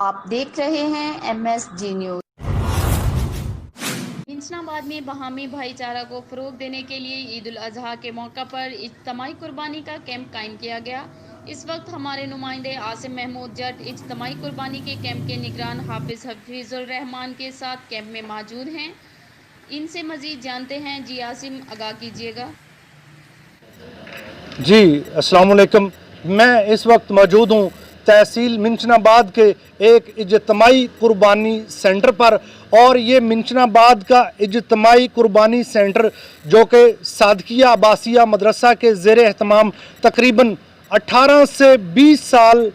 आप देख रहे हैं MSG न्यूज। इंजनाबाद में बाहमी भाईचारा को फरोग देने के लिए ईद उल अजहा के मौका पर इज्तिमाई कुर्बानी का कैंप कायम किया गया। इस वक्त हमारे नुमाइंदे आसिम महमूद जट इज्तिमाई कुर्बानी के कैंप के निगरान हाफिज हफीजुर रहमान के साथ कैंप में मौजूद हैं। इनसे मजीद जानते हैं। जी आसिम, आगाह कीजिएगा। जी अस्सलाम वालेकुम। मैं इस वक्त मौजूद हूँ तहसील मिंचनाबाद के एक इज्तिमाई कुर्बानी सेंटर पर, और ये मिंचनाबाद का इज्तिमाई कुर्बानी सेंटर जो कि सादकिया आबासिया मदरसा के ज़ेर एहतमाम तकरीबन 18 से 20 साल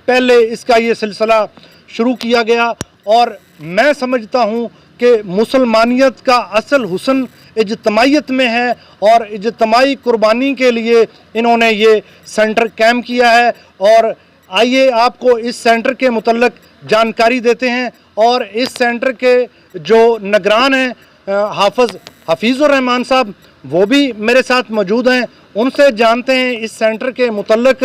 पहले इसका ये सिलसिला शुरू किया गया। और मैं समझता हूँ कि मुसलमानियत का असल हुस्न इज्तिमाइयत में है, और इज्तिमाई कुर्बानी के लिए इन्होंने ये सेंटर कैम्प किया है। और आइए आपको इस सेंटर के मुतल्लक जानकारी देते हैं, और इस सेंटर के जो निगरान हैं हाफिज हफीजुर रहमान साहब, वो भी मेरे साथ मौजूद हैं। उनसे जानते हैं इस सेंटर के मुतल्लक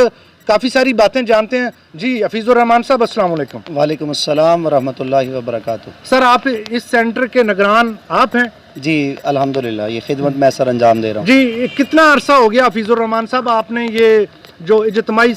काफ़ी सारी बातें जानते हैं। जी हफीजुर रहमान साहब, अस्सलाम वालेकुम। वालेकुम अस्सलाम वरहमतुल्लाहि वबरकातुहू। सर, आप इस सेंटर के निगरान आप हैं? जी अल्हम्दुलिल्लाह, ये खिदमत मैं सर अंजाम दे रहा हूँ। जी, कितना अरसा हो गया हफीजुर रहमान साहब आपने ये जो इज्तिमाई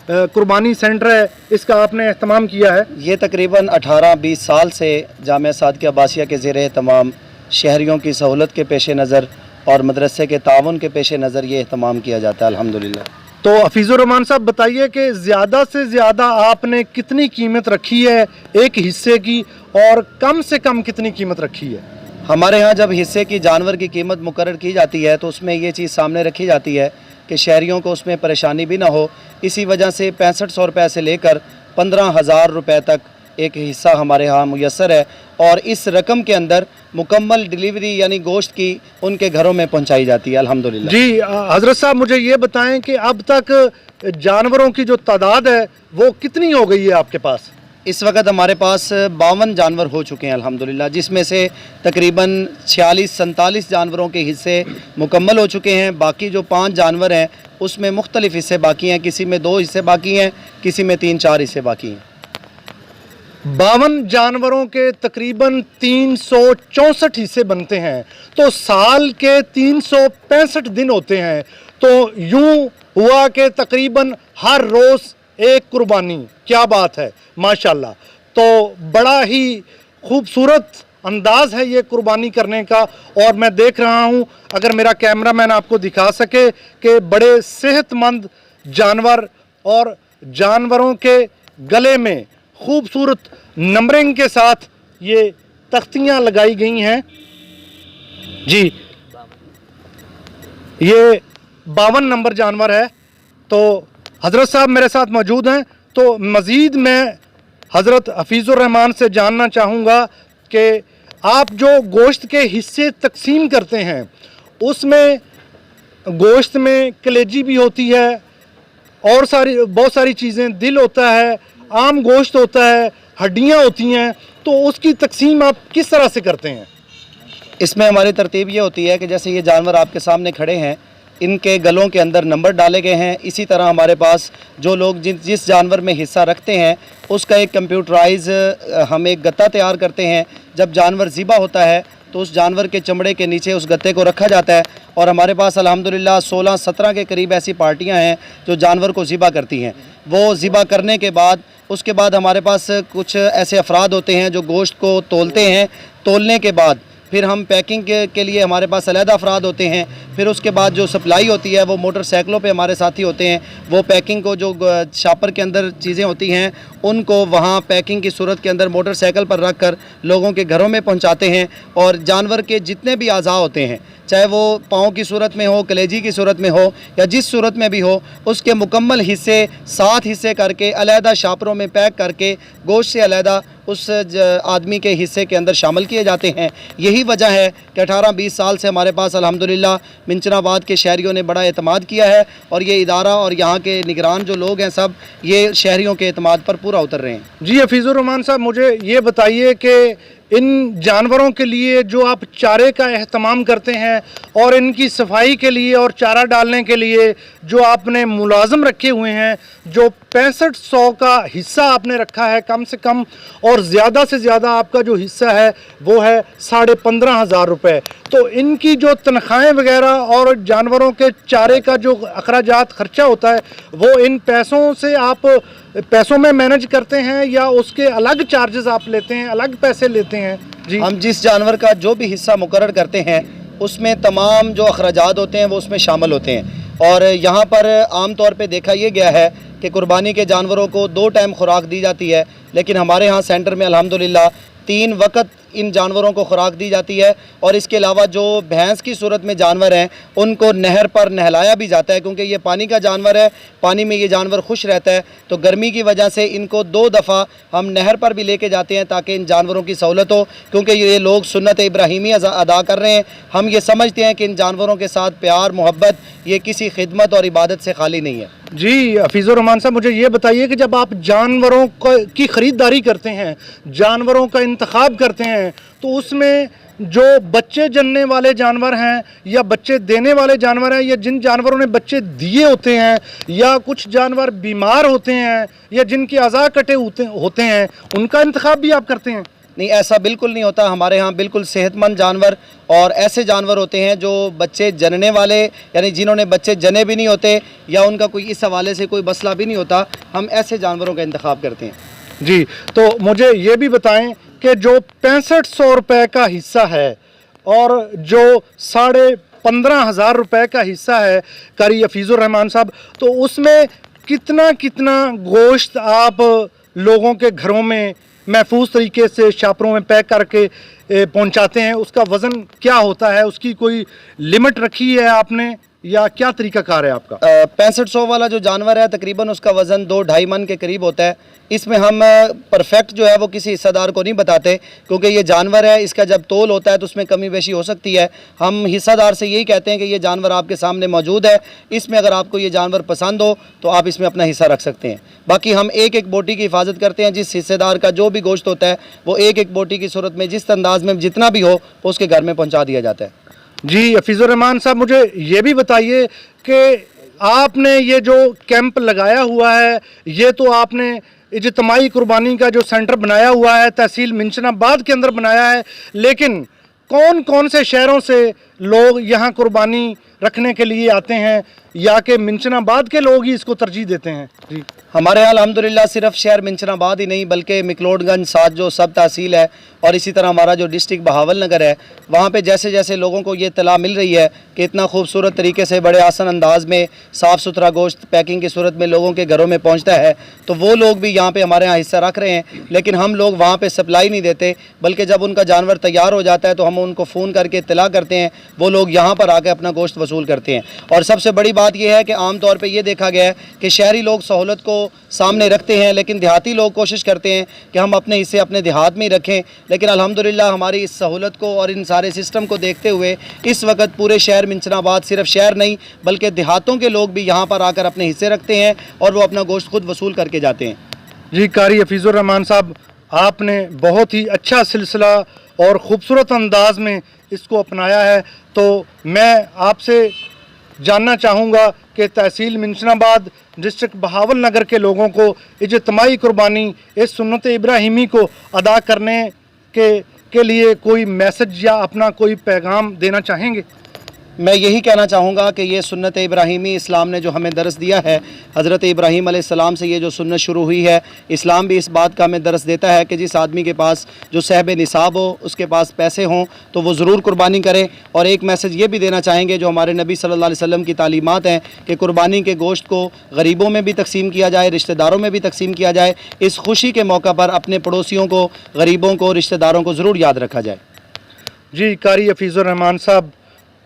कुर्बानी सेंटर है इसका आपने एहतमाम किया है? ये तकरीबन 18-20 साल से जामिया सादकिया आबासिया के ज़ेर एहतमाम शहरियों की सहूलत के पेश नज़र और मदरसे के ताउन के पेश नज़र ये एहतमाम किया जाता है अल्हम्दुलिल्लाह। तो हफीजुर रहमान साहब बताइए कि ज़्यादा से ज़्यादा आपने कितनी कीमत रखी है एक हिस्से की, और कम से कम कितनी कीमत रखी है? हमारे यहाँ जब हिस्से की जानवर की कीमत मुकर्रर की जाती है तो उसमें ये चीज़ सामने रखी जाती है कि शहरियों को उसमें परेशानी भी ना हो। इसी वजह से 6500 रुपये से लेकर 15,000 रुपये तक एक हिस्सा हमारे यहाँ मुयस्सर है, और इस रकम के अंदर मुकम्मल डिलीवरी यानी गोश्त की उनके घरों में पहुँचाई जाती है अल्हम्दुलिल्लाह। जी हज़रत साहब, मुझे ये बताएं कि अब तक जानवरों की जो तादाद है वो कितनी हो गई है आपके पास? इस वक्त हमारे पास 52 जानवर हो चुके हैं अल्हम्दुलिल्लाह, जिसमें से तकरीबन 46-47 जानवरों के हिस्से मुकम्मल हो चुके हैं। बाकी जो 5 जानवर हैं उसमें मुख्तलिफ हिस्से बाकी हैं, किसी में 2 हिस्से बाकी हैं, किसी में 3-4 हिस्से बाकी हैं। 52 जानवरों के तकरीबन 364 हिस्से बनते हैं, तो साल के 365 दिन होते हैं। तो यूं हुआ कि तकरीबन हर रोज़ एक कुर्बानी। क्या बात है, माशाल्लाह। तो बड़ा ही खूबसूरत अंदाज़ है ये कुर्बानी करने का, और मैं देख रहा हूँ, अगर मेरा कैमरामैन आपको दिखा सके कि बड़े सेहतमंद जानवर, और जानवरों के गले में खूबसूरत नंबरिंग के साथ ये तख्तियाँ लगाई गई हैं। जी, ये 52 नंबर जानवर है। तो हज़रत साहब मेरे साथ मौजूद हैं, तो मज़ीद मैं हज़रत हफीजुर रहमान से जानना चाहूँगा कि आप जो गोश्त के हिस्से तकसीम करते हैं उसमें गोश्त में कलेजी भी होती है, और बहुत सारी चीज़ें, दिल होता है, आम गोश्त होता है, हड्डियाँ होती हैं, तो उसकी तकसीम आप किस तरह से करते हैं? इसमें हमारी तरतीब ये होती है कि जैसे ये जानवर आपके सामने खड़े हैं, इनके गलों के अंदर नंबर डाले गए हैं। इसी तरह हमारे पास जो लोग जिस जानवर में हिस्सा रखते हैं उसका एक कंप्यूटराइज हम एक गत्ता तैयार करते हैं। जब जानवर ज़िबा होता है तो उस जानवर के चमड़े के नीचे उस गत्ते को रखा जाता है, और हमारे पास अल्हम्दुलिल्लाह 16-17 के करीब ऐसी पार्टियां हैं जो जानवर को ज़िबा करती हैं। वो ज़िबा करने के बाद उसके बाद हमारे पास कुछ ऐसे अफराद होते हैं जो गोश्त को तोलते हैं। तोलने के बाद फिर हम पैकिंग के लिए हमारे पास अलहदा अफराद होते हैं। फिर उसके बाद जो सप्लाई होती है वो मोटरसाइकिलों पे हमारे साथी होते हैं। वो पैकिंग को जो शापर के अंदर चीज़ें होती हैं उनको वहाँ पैकिंग की सूरत के अंदर मोटरसाइकिल पर रख कर लोगों के घरों में पहुँचाते हैं। और जानवर के जितने भी अज़ा होते हैं, चाहे वो पाँव की सूरत में हो, कलेजी की सूरत में हो, या जिस सूरत में भी हो, उसके मुकम्मल हिस्से 7 हिस्से करके अलहदा शापरों में पैक करके गोश्त से अलहदा उस आदमी के हिस्से के अंदर शामिल किए जाते हैं। यही वजह है कि 18-20 साल से हमारे पास अल्हम्दुलिल्लाह मिंचनाबाद के शहरियों ने बड़ा एतमाद किया है, और ये इदारा और यहाँ के निगरान जो लोग हैं सब ये शहरियों के एतमाद पर पूरा उतर रहे हैं। जी हफीजुर रहमान साहब, मुझे ये बताइए कि इन जानवरों के लिए जो आप चारे का एहतमाम करते हैं और इनकी सफाई के लिए और चारा डालने के लिए जो आपने मुलाजम रखे हुए हैं, जो 6500 का हिस्सा आपने रखा है कम से कम, और ज़्यादा से ज़्यादा आपका जो हिस्सा है वो है 15,500 रुपये। तो इनकी जो तनख्वाहें वगैरह और जानवरों के चारे का जो अखराजात खर्चा होता है वो इन पैसों से आप पैसों में मैनेज करते हैं या उसके अलग चार्जेस आप लेते हैं, अलग पैसे लेते हैं? जी, हम जिस जानवर का जो भी हिस्सा मुकर्रर करते हैं उसमें तमाम जो अखराजात होते हैं वो उसमें शामिल होते हैं। और यहाँ पर आम तौर पे देखा ये गया है कि कुर्बानी के जानवरों को 2 टाइम खुराक दी जाती है, लेकिन हमारे यहाँ सेंटर में अल्हम्दुलिल्लाह 3 वक्त इन जानवरों को खुराक दी जाती है। और इसके अलावा जो भैंस की सूरत में जानवर हैं उनको नहर पर नहलाया भी जाता है, क्योंकि ये पानी का जानवर है, पानी में ये जानवर खुश रहता है। तो गर्मी की वजह से इनको 2 दफ़ा हम नहर पर भी लेके जाते हैं ताकि इन जानवरों की सहूलत हो, क्योंकि ये लोग सुन्नत इब्राहिमी अदा कर रहे हैं। हम ये समझते हैं कि इन जानवरों के साथ प्यार मोहब्बत ये किसी खिदमत और इबादत से खाली नहीं है। जी हफीज़ुर रहमान साहब, मुझे ये बताइए कि जब आप जानवरों की ख़रीदारी करते हैं, जानवरों का इंतखाब करते हैं, तो उसमें जो बच्चे जनने वाले जानवर हैं या बच्चे देने वाले जानवर हैं या जिन जानवरों ने बच्चे दिए होते हैं या कुछ जानवर बीमार होते हैं या जिनके अज़ा कटे होते हैं, उनका इंतखाब भी आप करते हैं? नहीं, ऐसा बिल्कुल नहीं होता। हमारे यहाँ बिल्कुल सेहतमंद जानवर और ऐसे जानवर होते हैं जो बच्चे जनने वाले, यानी जिन्होंने बच्चे जने भी नहीं होते या उनका कोई इस हवाले से कोई मसला भी नहीं होता, हम ऐसे जानवरों का इंतखाब करते हैं। जी, तो मुझे ये भी बताएं कि जो 6500 रुपये का हिस्सा है और जो 15,500 रुपये का हिस्सा है कारी हफीज़ुर रहमान साहब, तो उसमें कितना कितना गोश्त आप लोगों के घरों में महफूज तरीके से शापरों में पैक करके पहुंचाते हैं? उसका वज़न क्या होता है? उसकी कोई लिमिट रखी है आपने या क्या तरीका कार है आपका? 6500 वाला जो जानवर है तकरीबन उसका वज़न 2-2.5 मन के करीब होता है। इसमें हम परफेक्ट जो है वो किसी हिस्सेदार को नहीं बताते, क्योंकि ये जानवर है, इसका जब तोल होता है तो उसमें कमी बेशी हो सकती है। हम हिस्सेदार से यही कहते हैं कि ये जानवर आपके सामने मौजूद है, इसमें अगर आपको ये जानवर पसंद हो तो आप इसमें अपना हिस्सा रख सकते हैं। बाकी हम एक एक बोटी की हिफाजत करते हैं। जिस हिस्सेदार का जो भी गोश्त होता है वो एक एक बोटी की सूरत में जिस अंदाज में जितना भी हो वो उसके घर में पहुँचा दिया जाता है। जी हफीज़ुर रहमान साहब, मुझे ये भी बताइए कि आपने ये जो कैंप लगाया हुआ है, ये तो आपने इज्तिमाई कुर्बानी का जो सेंटर बनाया हुआ है तहसील मिंशनाबाद के अंदर बनाया है, लेकिन कौन कौन से शहरों से लोग यहाँ कुर्बानी रखने के लिए आते हैं या कि मिंशनाबाद के लोग ही इसको तरजीह देते हैं? जी, हमारे यहाँ अल्हम्दुलिल्लाह सिर्फ शहर मिंशनाबाद ही नहीं बल्कि मिकलोडगंज साथ जो सब तहसील है और इसी तरह हमारा जो डिस्ट्रिक्ट बहावल नगर है, वहाँ पे जैसे जैसे लोगों को ये इत्तला मिल रही है कि इतना खूबसूरत तरीके से बड़े आसान अंदाज में साफ़ सुथरा गोश्त पैकिंग की सूरत में लोगों के घरों में पहुँचता है, तो वो लोग भी यहाँ पे हमारे यहाँ हिस्सा रख रहे हैं। लेकिन हम लोग वहाँ पे सप्लाई नहीं देते, बल्कि जब उनका जानवर तैयार हो जाता है तो हम उनको फ़ोन करके इत्तला करते हैं, वो लोग यहाँ पर आकर अपना गोश्त वसूल करते हैं। और सबसे बड़ी बात यह है कि आम तौर पर यह देखा गया है कि शहरी लोग सहूलत को सामने रखते हैं, लेकिन देहाती लोग कोशिश करते हैं कि हम अपने हिस्से अपने देहात में ही रखें। लेकिन अल्हम्दुलिल्लाह हमारी इस सहूलत को और इन सारे सिस्टम को देखते हुए इस वक्त पूरे शहर मिंशनाबाद, सिर्फ शहर नहीं बल्कि देहातों के लोग भी यहाँ पर आकर अपने हिस्से रखते हैं और वो अपना गोश्त खुद वसूल करके जाते हैं। जी कारी हफीज़ुर रहमान साहब, आपने बहुत ही अच्छा सिलसिला और ख़ूबसूरत अंदाज में इसको अपनाया है, तो मैं आपसे जानना चाहूँगा कि तहसील मिंशनाबाद डिस्ट्रिक्ट बहावल नगर के लोगों को इज्तिमाई कुर्बानी इस सुन्नत इब्राहिमी को अदा करने के लिए कोई मैसेज या अपना कोई पैगाम देना चाहेंगे? मैं यही कहना चाहूँगा कि ये सुन्नत इब्राहिमी इस्लाम ने जो हमें दरस दिया है, हज़रत इब्राहीम अलैहिस्सलाम से ये जो सुन्नत शुरू हुई है, इस्लाम भी इस बात का हमें दरस देता है कि जिस आदमी के पास जो साहिब निसाब हो, उसके पास पैसे हों, तो वो ज़रूर कुर्बानी करे। और एक मैसेज ये भी देना चाहेंगे जो हमारे नबी सल्लल्लाहु अलैहि वसल्लम की तालीमात हैं कि कुर्बानी के गोश्त को गरीबों में भी तकसीम किया जाए, रिश्तेदारों में भी तकसीम किया जाए। इस खुशी के मौका पर अपने पड़ोसियों को, गरीबों को, रिश्तेदारों को ज़रूर याद रखा जाए। जी, कारी हफीज़ुर रहमान साहब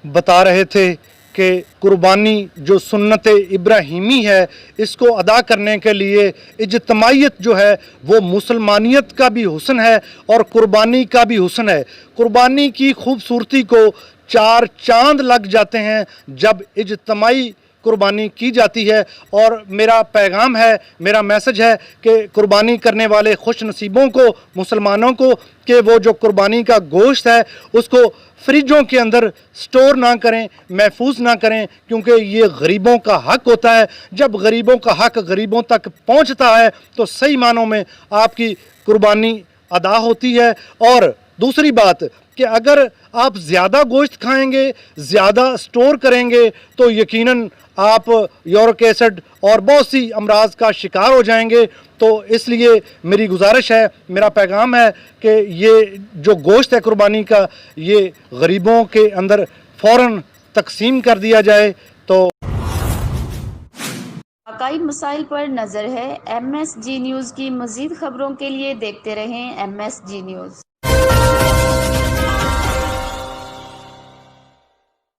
बता रहे थे कि कुर्बानी जो सुन्नत इब्राहिमी है, इसको अदा करने के लिए इज्तिमाइयत जो है वो मुसलमानियत का भी हुस्न है और कुर्बानी का भी हुस्न है। कुर्बानी की खूबसूरती को 4 चांद लग जाते हैं जब इज्तिमाई कुर्बानी की जाती है। और मेरा पैगाम है, मेरा मैसेज है कि कुर्बानी करने वाले खुश नसीबों को, मुसलमानों को, कि वो जो कुर्बानी का गोश्त है उसको फ्रिजों के अंदर स्टोर ना करें, महफूज ना करें, क्योंकि ये गरीबों का हक होता है। जब गरीबों का हक गरीबों तक पहुंचता है तो सही मानों में आपकी कुर्बानी अदा होती है। और दूसरी बात कि अगर आप ज़्यादा गोश्त खाएंगे, ज़्यादा स्टोर करेंगे तो यकीनन आप यूरिक एसिड और बहुत सी अमराज का शिकार हो जाएंगे। तो इसलिए मेरी गुजारिश है, मेरा पैगाम है कि ये जो गोश्त है कुर्बानी का, ये गरीबों के अंदर फ़ौरन तकसीम कर दिया जाए। तो हक़ाइक़ मसाइल पर नज़र है। MSG न्यूज़ की मज़ीद ख़बरों के लिए देखते रहें MSG न्यूज़।